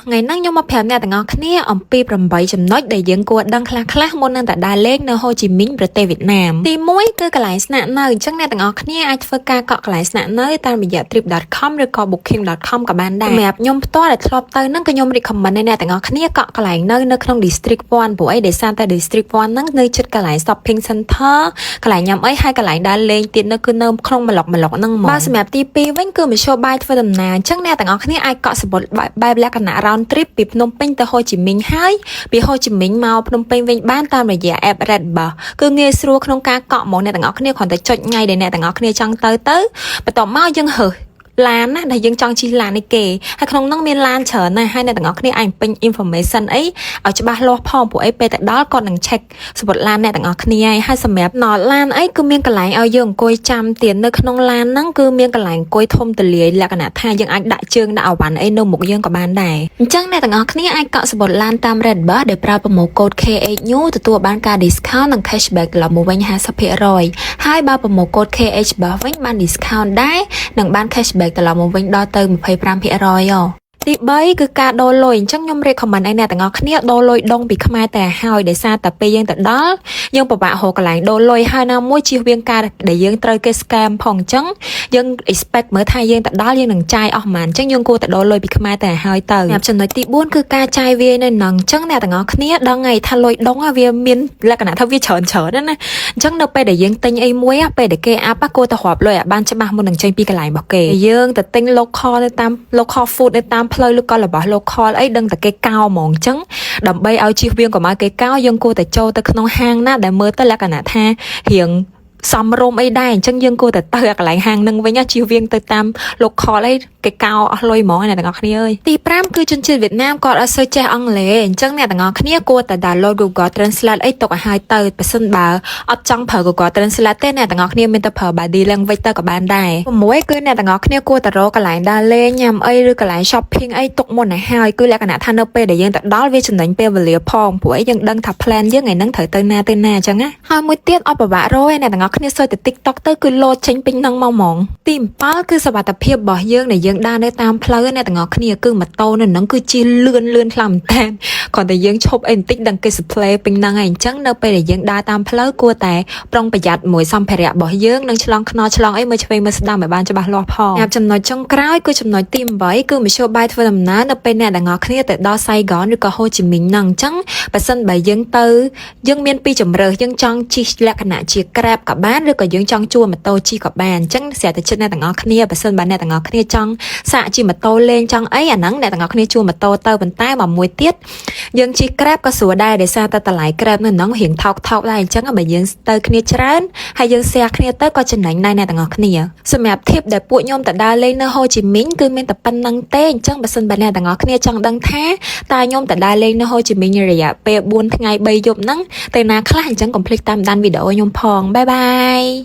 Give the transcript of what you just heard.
ngày năng nhung mà phèm nè tặng ngọc khné ông pi bầm bậy chấm nói để dựng cua đăng khla môn năng tại Đài Loan nơi Hồ Chí Minhประเทศเวียดนามទី1គឺកន្លែងស្នាក់នៅអញ្ចឹងអ្នកទាំងអស់គ្នាអាចធ្វើការកក់កន្លែងស្នាក់នៅតាមរយៈ trip.com ឬក៏ booking.com ក៏បានដែរសម្រាប់ខ្ញុំផ្ទាល់ដែលធ្លាប់ទៅហ្នឹងក៏ខ្ញុំ recommend អ្នកទាំងអស់គ្នាកក់កន្លែងនៅក្នុង district 1ព្រោះអីដោយសារតែ district 1ហ្នឹងនៅជិតកន្លែង shopping center កន្លែងញ៉ាំអីហើយកន្លែងដើរលេងទៀតនៅគឺនៅក្នុងម្លុកហ្នឹងហ្មងបើសម្រាប់ទី2វិញគឺមធ្យោបាយធ្វើដំណើរអញ្ចឹងអ្នកទាំងអស់គ្នាអាចកក់សម្បុត្របែបលក្ខណៈ round trip ពីភ្នំពេញទៅហូជីមិញហើយពីហូជីមិញមកភ្នំពេញវិញបានតាមរយៈ app Red Bus គឺងាយស្រួលក្នុងការកក់មកអ្នកទាំងអស់គ្នាគ្រាន់តែចុចថ្ងៃដែលអ្នកទាំងអស់គ្នាចង់ទៅបន្ទាប់មកយើងហើឡានណាដែលយើងចង់ជិះឡាននេះគេហើយក្នុងនោះមានឡានច្រើនណាស់ហើយអ្នកទាំងអស់គ្នាអាចពេញ information អីឲ្យច្បាស់លាស់ផងព្រោះអីពេលទៅដល់គាត់នឹង check សម្បត្តិឡានអ្នកទាំងអស់គ្នាហើយសម្រាប់ណឡានអីគឺមានកន្លែងឲ្យយើងអង្គុយចាំទៀតនៅក្នុងឡានហ្នឹងគឺមានកន្លែងអង្គុយធំទូលាយលក្ខណៈថាយើងអាចដាក់ជើងដាក់អវ៉ាន់អីនៅមុខយើងក៏បានដែរអញ្ចឹងអ្នកទាំងអស់គ្នាអាចកក់សម្បត្តិឡានតាម Red Bus ដែលប្រើប្រម៉ូកូដ KHNew ទទួលបានការ discount និង cashback ត្រឡប់មកវិញ 50% ហើយបើប្រម៉ូកូដ KH Bus វិញបាន discount ដែរនិងបាន cashback ត្រឡប់មកវិញដល់ទៅ 25% ទី3គឺការដូរលុយអញ្ចឹងខ្ញុំ recommend ឲ្យអ្នកទាំងអស់គ្នាដូរលុយដងពីខ្មែរតែហើយដោយសារតែពេលយើងទៅដល់យើងពិបាករកកន្លែងដូរលុយហើយណាមួយជៀសវាងការដែលយើងត្រូវគេ scam ផងអញ្ចឹងយើង expect មើលថាយើងទៅដល់យើងនឹងចាយអស់ប៉ុន្មានអញ្ចឹងយើងគួរតែដូរលុយពីខ្មែរតែហើយទៅចំណុចទី4គឺការចាយវាយនៅនឹងអញ្ចឹងអ្នកទាំងអស់គ្នាដឹងហើយថាលុយដងវាមានលក្ខណៈថាវាច្រើនណាអញ្ចឹងនៅពេលដែលយើងទិញអីមួយពេលដែលគេអាប់គួរតែរាប់លុយឲ្យបានច្បាស់មុននឹងចេញពីកន្លែងរបស់គេយើងទៅទិញ local នៅតាម local food នៅតាមផ្លូវឬក៏របស់ local អីដឹងតែគេកោហ្មងអញ្ចឹងដើម្បីឲ្យជៀសវាងកុំឲ្យគេកោយើងគួរតែចូលទៅក្នុងហាងណាដែលមើលទៅលក្ខណៈថារៀងសំរុំអីដែរអញ្ចឹងយើងគួរតែទៅកន្លែងហាងនឹងវិញជៀសវាងទៅតាម local អីគេកោអស់លុយហ្មងអ្នកទាំងអស់គ្នាអើយទី5គឺជនជាតិវៀតណាមគាត់អត់សូវចេះអង់គ្លេសអញ្ចឹងអ្នកទាំងអស់គ្នាគួរតែ download Google Translate អីទុកឲ្យហើយទៅបើសិនបើអត់ចង់ប្រើ Google Translate ទេអ្នកទាំងអស់គ្នាមានតែប្រើ Body Language ទៅក៏បានដែរ6គឺអ្នកទាំងអស់គ្នាគួរតែរកកន្លែងដើរលេងញ៉ាំអីឬកន្លែង shopping អីទុកមុនឲ្យហើយគឺលក្ខណៈថានៅពេលដែលយើងទៅដល់វាចំណេញពេលវេលាផងព្រោះអីយើងដឹងថា plan យើងថ្ងៃហ្នឹងត្រូវទៅណាអញ្ចឹងណាហើយមួយទៀតអត់ពិបាករកឯអ្នកទាំងអស់គ្នាសុយតែ TikTok ទៅគឺលោតចេញពេញហ្នឹងមកហ្មងទី7គឺសុវត្ថិភាពរបស់យើងដែលយើងដើរនៅតាមផ្លូវអ្នកទាំងអស់គ្នាគឺម៉ូតូនៅហ្នឹងគឺជាលឿនខ្លាំងមែនតើគ្រាន់តែយើងឈប់អីបន្តិចដឹងគេ display ពេញហ្នឹងហើយអញ្ចឹងនៅពេលដែលយើងដើរតាមផ្លូវគួរតែប្រុងប្រយ័ត្នមួយសម្ភារៈរបស់យើងនឹងឆ្លងខ្នល់ឆ្លងអីមើលឆ្វេងមើលស្ដាំឲ្យបានច្បាស់លាស់ផងចំណុចចុងក្រោយគឺចំណុចទី8គឺមធ្យោបាយធ្វើដំណើរនៅពេលអ្នកទាំងអស់គ្នាទៅដល់ Saigon ឬក៏ Ho Chi Minh ហ្នឹងអញ្ចឹងបើសិនបើយើងទៅយើងមានពីរជម្រើសយើងចង់ជិះលក្ខណៈជា Grab ក៏បានឬក៏យើងចង់ជួលម៉ូតូជិះក៏បានអញ្ចឹងស្រាប់តែចិត្តអ្នកទាំងអស់គ្នាបើសិនបើអ្នកទាំងអស់គ្នាចង់សាកជិះម៉ូតូលេងចង់អីអាហ្នឹងអ្នកទាំងអស់គ្នាជួលម៉ូតូទៅប៉ុន្តែមួយទៀតយើងជិះ Grab ក៏ស្រួលដែរដោយសារតែតម្លៃ Grab នៅហ្នឹងរៀងថោកដែរអញ្ចឹងបើយើងទៅគ្នាច្រើនហើយយើង share គ្នាទៅក៏ចំណេញដែរអ្នកទាំងអស់គ្នាសម្រាប់ tip ដែលពួកខ្ញុំទៅដើរលេងនៅ Ho Chi Minh គឺមានតែប៉ុណ្្នឹងទេអញ្ចឹងបើសិនបើអ្នកទាំងអស់គ្នាចង់ដឹងថាតើខ្ញុំទៅដើរលេងនៅ Ho Chi Minh រយៈពេល4ថ្ងៃ3យប់ហ្នឹងទៅណាខ្លះអញ្ចឹងកុំភ្លេចតាមដានវីដេអូខ្ញុំផងបាយបាយ